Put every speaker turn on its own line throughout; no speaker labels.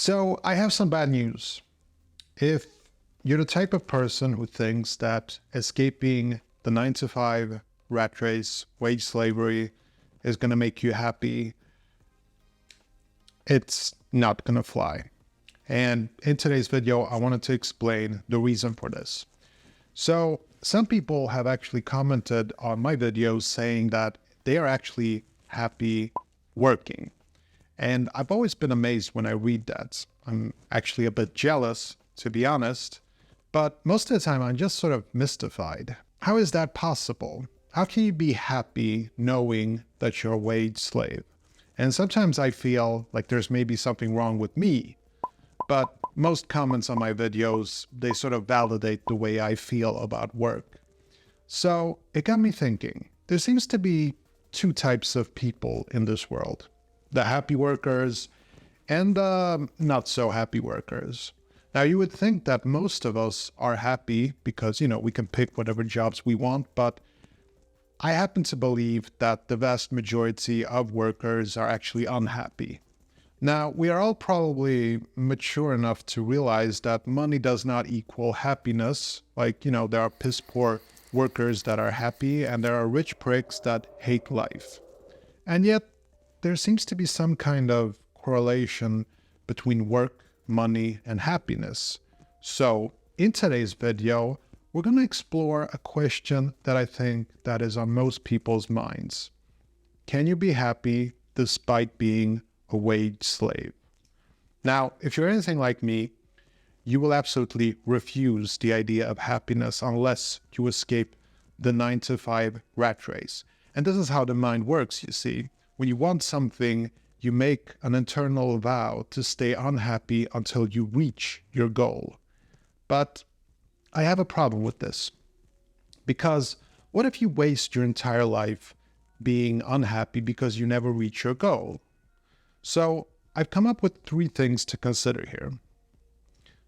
So I have some bad news. If you're the type of person who thinks that escaping the 9 to 5 rat race, wage slavery is going to make you happy, it's not going to fly. And in today's video, I wanted to explain the reason for this. So some people have actually commented on my videos saying that they are actually happy working. And I've always been amazed when I read that. I'm actually a bit jealous, to be honest, but most of the time I'm just sort of mystified. How is that possible? How can you be happy knowing that you're a wage slave? And sometimes I feel like there's maybe something wrong with me, but most comments on my videos, they sort of validate the way I feel about work. So it got me thinking, there seems to be two types of people in this world. The happy workers and the not so happy workers. Now you would think that most of us are happy because, we can pick whatever jobs we want, but I happen to believe that the vast majority of workers are actually unhappy. Now, we are all probably mature enough to realize that money does not equal happiness. Like, there are piss poor workers that are happy and there are rich pricks that hate life. And yet, there seems to be some kind of correlation between work, money, and happiness. So, in today's video, we're going to explore a question that I think that is on most people's minds. Can you be happy despite being a wage slave? Now, if you're anything like me, you will absolutely refuse the idea of happiness unless you escape the 9 to 5 rat race. And this is how the mind works, you see. When you want something, you make an internal vow to stay unhappy until you reach your goal. But I have a problem with this. Because what if you waste your entire life being unhappy because you never reach your goal? So I've come up with 3 things to consider here.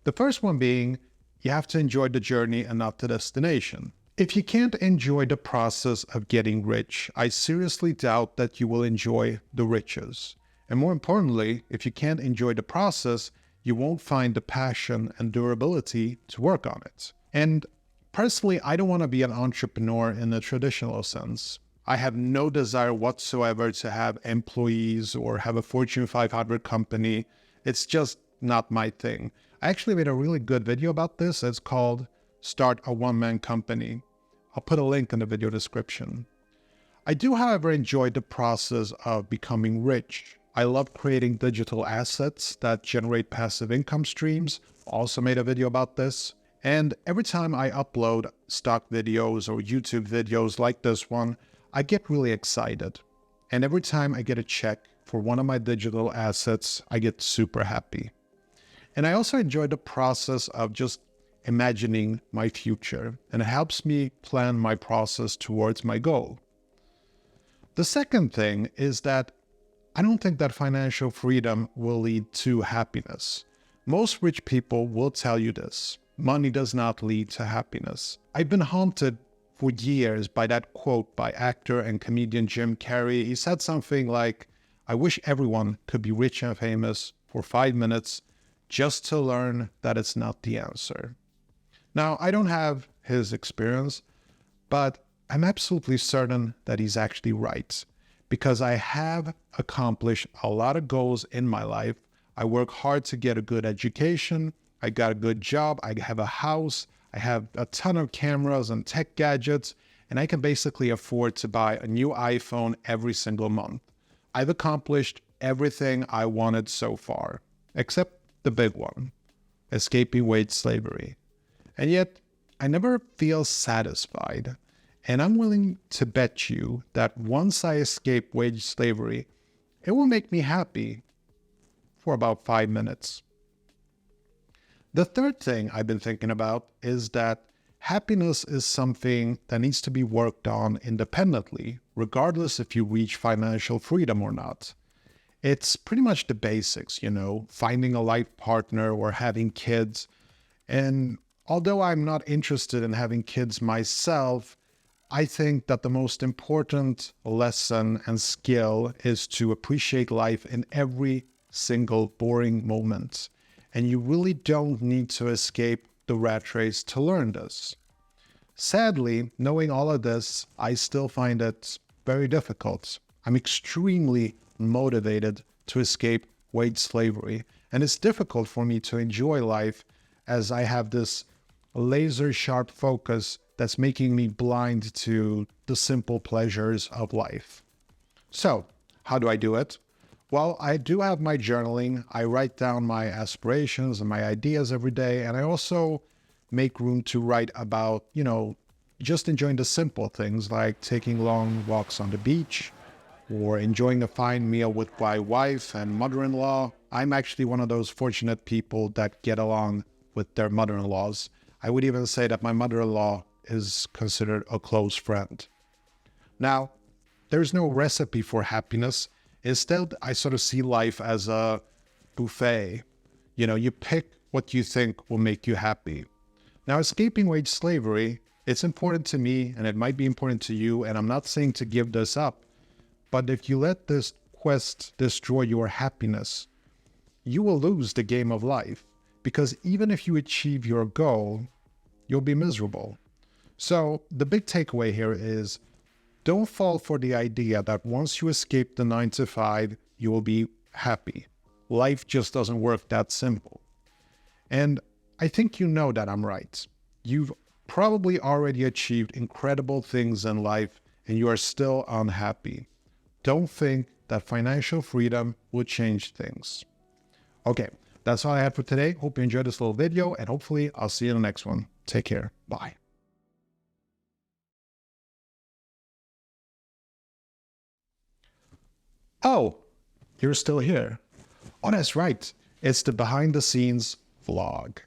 The first one being, you have to enjoy the journey and not the destination. If you can't enjoy the process of getting rich, I seriously doubt that you will enjoy the riches. And more importantly, if you can't enjoy the process, you won't find the passion and durability to work on it. And personally, I don't want to be an entrepreneur in the traditional sense. I have no desire whatsoever to have employees or have a Fortune 500 company. It's just not my thing. I actually made a really good video about this. It's called Start a One-Man Company. I'll put a link in the video description. I do, however, enjoy the process of becoming rich. I love creating digital assets that generate passive income streams. Also made a video about this. And every time I upload stock videos or YouTube videos like this one, I get really excited. And every time I get a check for one of my digital assets, I get super happy. And I also enjoy the process of just imagining my future, and it helps me plan my process towards my goal. The second thing is that I don't think that financial freedom will lead to happiness. Most rich people will tell you this. Money does not lead to happiness. I've been haunted for years by that quote by actor and comedian Jim Carrey. He said something like, "I wish everyone could be rich and famous for 5 minutes just to learn that it's not the answer." Now, I don't have his experience, but I'm absolutely certain that he's actually right, because I have accomplished a lot of goals in my life. I work hard to get a good education. I got a good job. I have a house. I have a ton of cameras and tech gadgets, and I can basically afford to buy a new iPhone every single month. I've accomplished everything I wanted so far, except the big one, escaping wage slavery. And yet, I never feel satisfied. And I'm willing to bet you that once I escape wage slavery, it will make me happy for about 5 minutes. The third thing I've been thinking about is that happiness is something that needs to be worked on independently, regardless if you reach financial freedom or not. It's pretty much the basics, finding a life partner or having kids. And although I'm not interested in having kids myself, I think that the most important lesson and skill is to appreciate life in every single boring moment. And you really don't need to escape the rat race to learn this. Sadly, knowing all of this, I still find it very difficult. I'm extremely motivated to escape wage slavery, and it's difficult for me to enjoy life as I have this laser sharp focus that's making me blind to the simple pleasures of life. So, how do I do it? Well, I do have my journaling. I write down my aspirations and my ideas every day, and I also make room to write about, just enjoying the simple things like taking long walks on the beach or enjoying a fine meal with my wife and mother-in-law. I'm actually one of those fortunate people that get along with their mother-in-laws. I would even say that my mother-in-law is considered a close friend. Now, there's no recipe for happiness. Instead, I sort of see life as a buffet. You pick what you think will make you happy. Now, escaping wage slavery, it's important to me, and it might be important to you, and I'm not saying to give this up, but if you let this quest destroy your happiness, you will lose the game of life, because even if you achieve your goal, you'll be miserable. So the big takeaway here is, don't fall for the idea that once you escape the 9-to-5, you will be happy. Life just doesn't work that simple. And I think you know that I'm right. You've probably already achieved incredible things in life and you are still unhappy. Don't think that financial freedom will change things. Okay, that's all I had for today. Hope you enjoyed this little video, and hopefully I'll see you in the next one. Take care. Bye. Oh, you're still here. Oh, that's right. It's the behind the scenes vlog.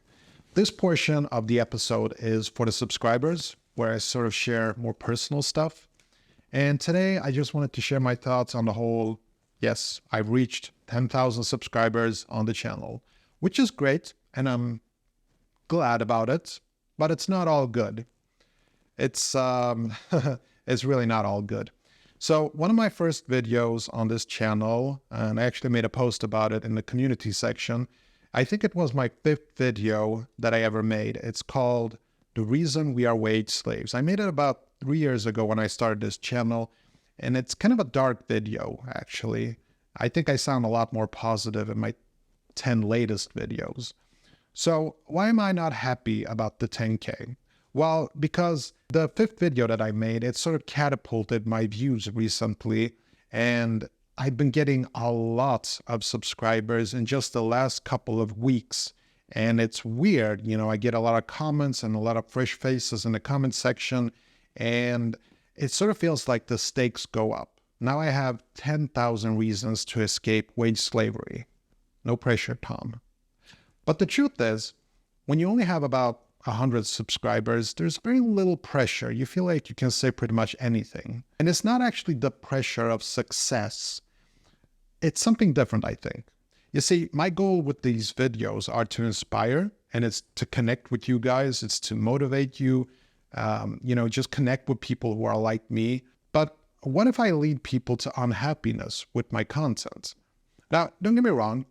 This portion of the episode is for the subscribers, where I sort of share more personal stuff. And today I just wanted to share my thoughts on the whole, yes, I've reached 10,000 subscribers on the channel, which is great, and I'm glad about it, but it's not all good. It's it's really not all good. So one of my first videos on this channel, and I actually made a post about it in the community section, I think it was my 5th video that I ever made. It's called The Reason We Are Wage Slaves. I made it about 3 years ago when I started this channel, and it's kind of a dark video, actually. I think I sound a lot more positive in my 10 latest videos. So why am I not happy about the 10K? Well, because the 5th video that I made, it sort of catapulted my views recently, and I've been getting a lot of subscribers in just the last couple of weeks. And it's weird, I get a lot of comments and a lot of fresh faces in the comment section, and it sort of feels like the stakes go up. Now I have 10,000 reasons to escape wage slavery. No pressure, Tom. But the truth is, when you only have about 100 subscribers, there's very little pressure. You feel like you can say pretty much anything. And it's not actually the pressure of success. It's something different, I think. You see, my goal with these videos are to inspire, and it's to connect with you guys. It's to motivate you, just connect with people who are like me. But what if I lead people to unhappiness with my content? Now, don't get me wrong.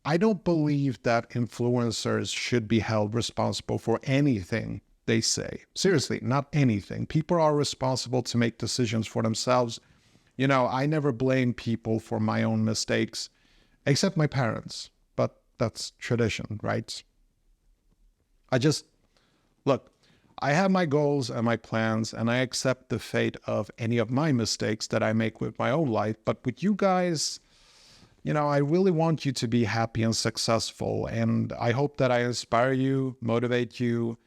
I don't believe that influencers should be held responsible for anything they say. Seriously, not anything. People are responsible to make decisions for themselves. I never blame people for my own mistakes, except my parents. But that's tradition, right? Look, I have my goals and my plans, and I accept the fate of any of my mistakes that I make with my own life. But with you guys, I really want you to be happy and successful, and I hope that I inspire you, motivate you,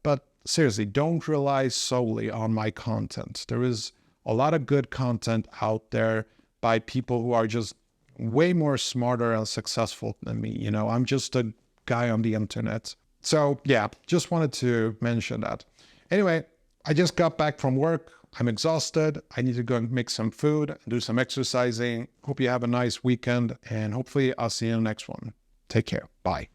but seriously, don't rely solely on my content. There is a lot of good content out there by people who are just way more smarter and successful than me. I'm just a guy on the internet. So yeah, just wanted to mention that. Anyway, I just got back from work. I'm exhausted. I need to go and make some food, do some exercising. Hope you have a nice weekend, and hopefully I'll see you in the next one. Take care. Bye.